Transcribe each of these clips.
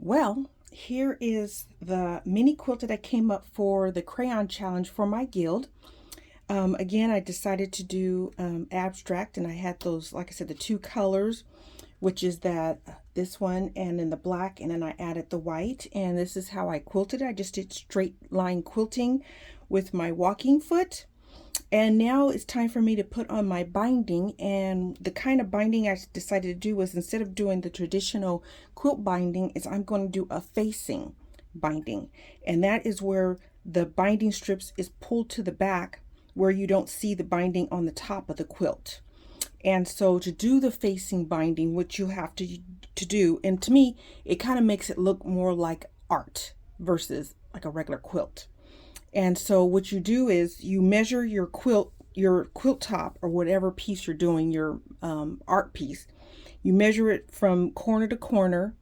Well, here is the mini quilt that I came up for the crayon challenge for my guild. Again, I decided to do abstract, and I had those, like I said, the two colors, which is this one and then the black, and then I added the white, and this is how I quilted. I just did straight line quilting with my walking foot. And now it's time for me to put on my binding, and the kind of binding I decided to do was, instead of doing the traditional quilt binding, is I'm going to do a facing binding, and that is where the binding strips is pulled to the back where you don't see the binding on the top of the quilt. And so to do the facing binding, what you have to do, and to me it kind of makes it look more like art versus like a regular quilt. And so what you do is you measure your quilt top, or whatever piece you're doing, your art piece. You measure it from corner to corner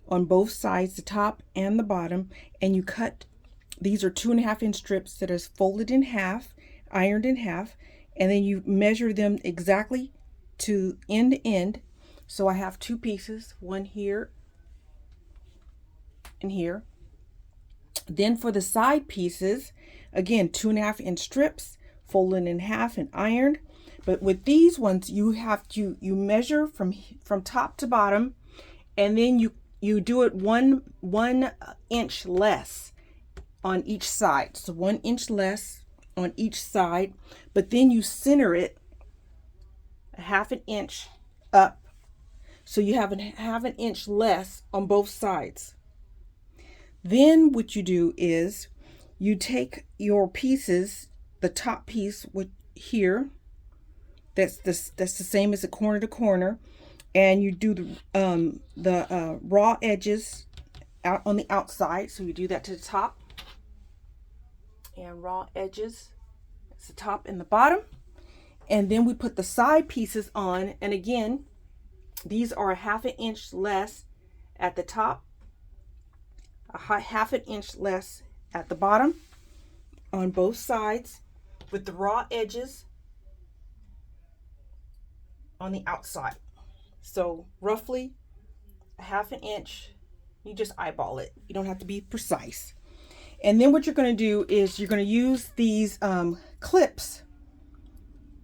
on both sides, the top and the bottom, and you cut. These are 2.5-inch strips that is folded in half, ironed in half, and then you measure them exactly to end. So I have two pieces, one here and here. Then for the side pieces, again, 2.5-inch strips folded in half and ironed. But with these ones, you you measure from top to bottom, and then you do it one inch less on each side. So 1 inch less on each side, but then you center it 1/2 inch up, so you have 1/2 inch less on both sides. Then what you do is you take your pieces, the top piece with here, that's the same as the corner to corner, and you do the raw edges out on the outside. So you do that to the top, and raw edges, that's the top and the bottom. And then we put the side pieces on, and again, these are 1/2 inch less at the top, 1/2 inch less at the bottom on both sides, with the raw edges on the outside. So roughly 1/2 inch. You just eyeball it, you don't have to be precise. And then what you're going to do is you're going to use these clips,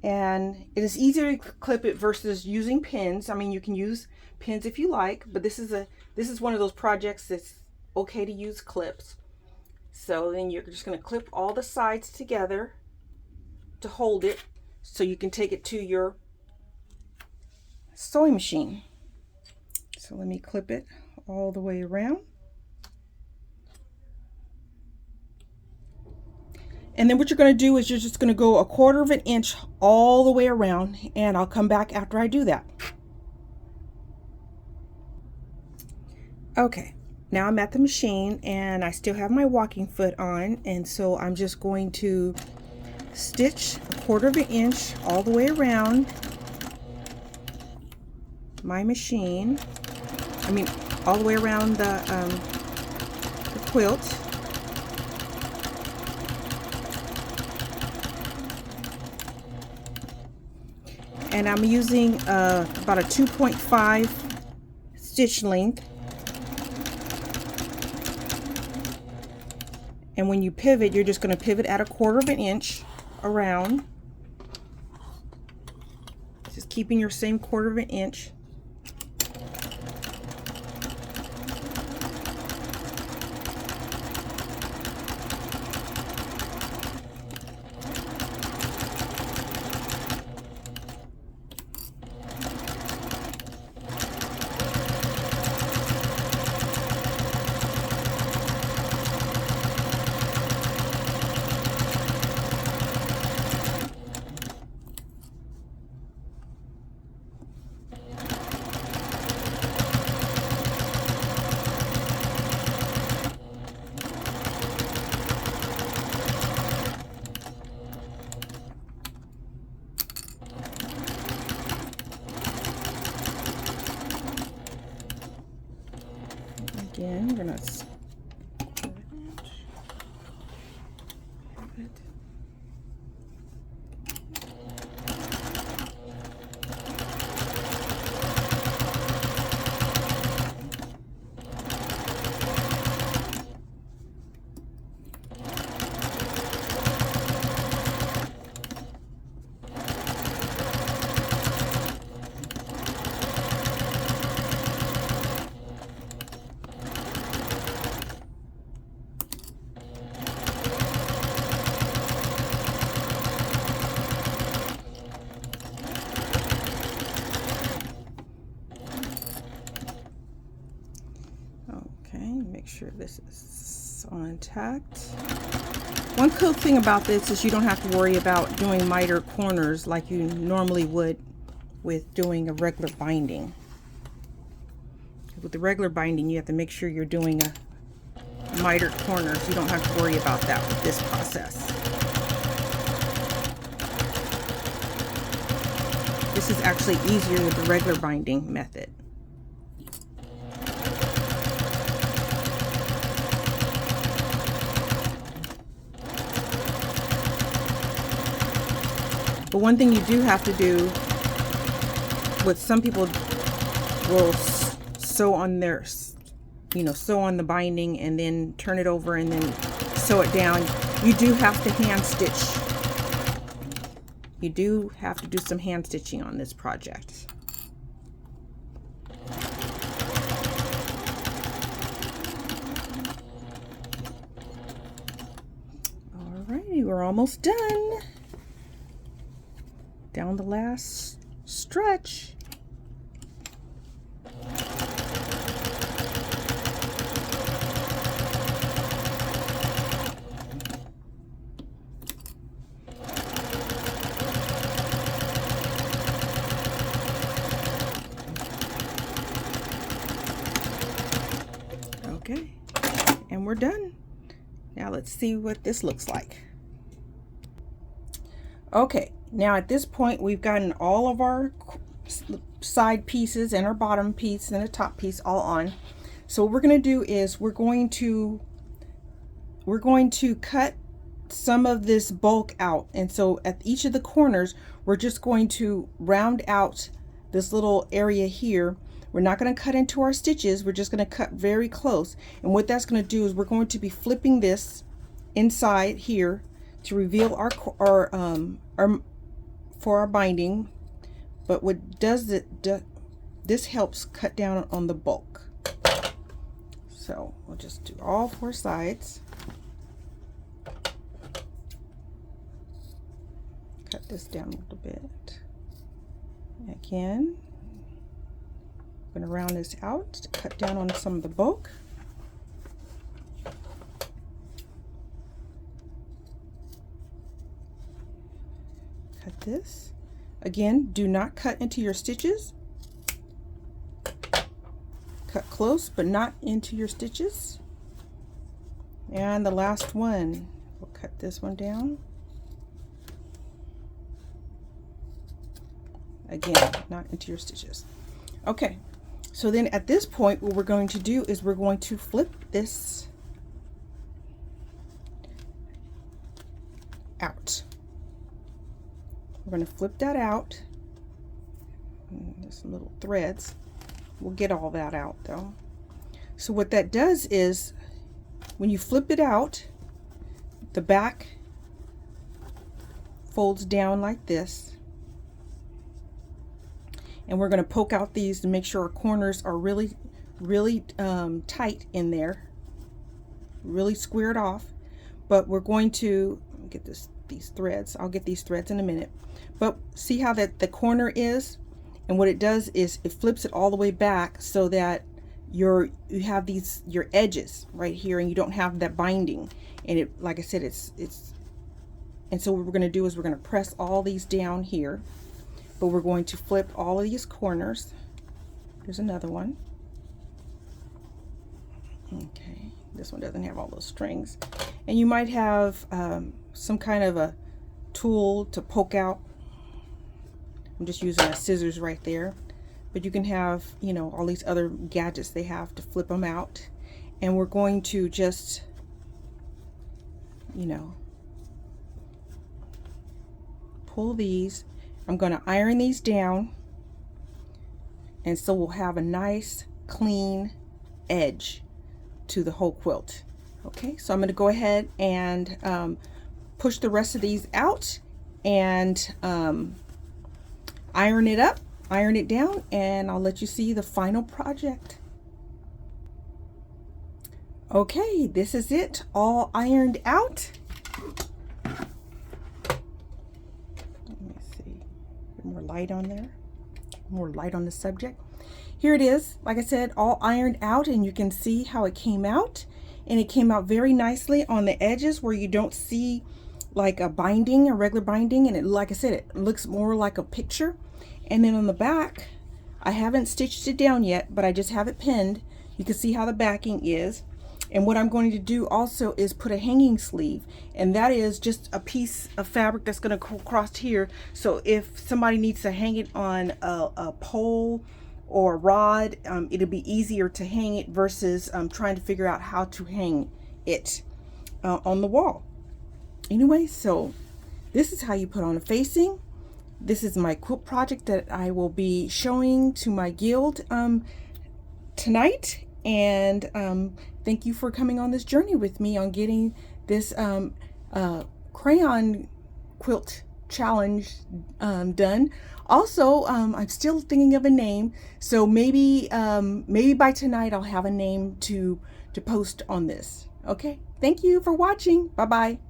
and it is easier to clip it versus using pins. I mean, you can use pins if you like, but this is one of those projects that's okay to use clips. So then you're just going to clip all the sides together to hold it, so you can take it to your sewing machine. So let me clip it all the way around. And then what you're going to do is you're just going to go 1/4 inch all the way around, and I'll come back after I do that. Okay, now I'm at the machine, and I still have my walking foot on, and so I'm just going to stitch 1/4 inch all the way around my machine. I mean, all the way around the quilt. And I'm using about a 2.5 stitch length. And when you pivot, you're just going to pivot at 1/4 inch around. Just keeping your same 1/4 inch. Again, we're going to pivot. Okay, make sure this is on intact. One cool thing about this is you don't have to worry about doing miter corners like you normally would with doing a regular binding. With the regular binding, you have to make sure you're doing a mitered corners. You don't have to worry about that with this process. This is actually easier with the regular binding method. But one thing you do have to do, what some people will sew on their, sew on the binding and then turn it over and then sew it down. You do have to hand stitch. You do have to do some hand stitching on this project. Alrighty, we're almost done. Down the last stretch. Okay, and we're done. Now let's see what this looks like. Okay, now at this point we've gotten all of our side pieces and our bottom piece and the top piece all on. So what we're going to do is we're going to cut some of this bulk out, and so at each of the corners we're just going to round out this little area here. We're not going to cut into our stitches, we're just going to cut very close, and what that's going to do is we're going to be flipping this inside here to reveal our for our binding. But what does it do, this helps cut down on the bulk. So we'll just do all 4 sides. Cut this down a little bit. Again, I'm going to round this out to cut down on some of the bulk. Cut this. Again, do not cut into your stitches. Cut close, but not into your stitches. And the last one, we'll cut this one down. Again, not into your stitches. Okay, so then at this point, what we're going to do is we're going to flip this out. We're going to flip that out. There's some little threads. We'll get all that out though. So what that does is when you flip it out, the back folds down like this. And we're going to poke out these to make sure our corners are really tight in there, really squared off. But we're going to get these threads. I'll get these threads in a minute. But see how that the corner is, and what it does is it flips it all the way back so that you have your edges right here, and you don't have that binding. And it, like I said, and so what we're going to do is we're going to press all these down here. But we're going to flip all of these corners. Here's another one. Okay, this one doesn't have all those strings. And you might have some kind of a tool to poke out. I'm just using a scissors right there. But you can have, all these other gadgets they have to flip them out. And we're going to just, pull these. I'm going to iron these down, and so we'll have a nice clean edge to the whole quilt. Okay, so I'm going to go ahead and push the rest of these out and iron it down, and I'll let you see the final project. Okay, this is it, all ironed out. More light on there, more light on the subject. here it is, like I said, all ironed out, and you can see how it came out. And it came out very nicely on the edges where you don't see like a binding, a regular binding, and it, like I said, it looks more like a picture. And then on the back, I haven't stitched it down yet, but I just have it pinned. You can see how the backing is. And what I'm going to do also is put a hanging sleeve, and that is just a piece of fabric that's going to cross here. So if somebody needs to hang it on a pole or a rod, it'll be easier to hang it versus trying to figure out how to hang it on the wall. Anyway, so this is how you put on a facing. This is my quilt project that I will be showing to my guild tonight. And thank you for coming on this journey with me on getting this crayon quilt challenge done. Also, I'm still thinking of a name, so maybe by tonight I'll have a name to post on this. Okay, thank you for watching. Bye bye.